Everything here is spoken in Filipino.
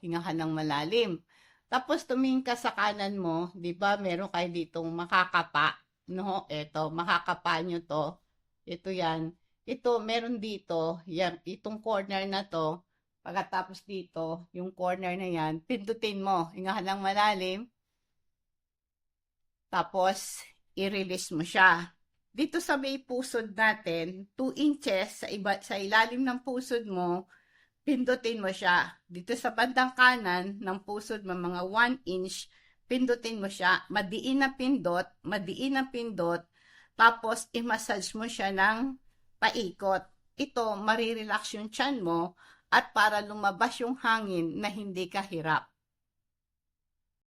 Hinga ka ng malalim. Tapos tumingin ka sa kanan mo, 'di ba? Meron kayo ditong makakapa, no? Ito, makakapa nyo 'to. Ito 'yan. Ito, meron dito, yan, itong corner na 'to. Pagkatapos dito, yung corner na 'yan, pindutin mo. Hinga ka ng malalim. Tapos, i-release mo siya. Dito sa may pusod natin, 2 inches sa ilalim ng pusod mo, pindutin mo siya. Dito sa bandang kanan ng pusod mo, mga 1 inch, pindutin mo siya. Madiin na pindot, tapos i-massage mo siya ng paikot. Ito, marirelax yung tiyan mo at para lumabas yung hangin na hindi ka hirap.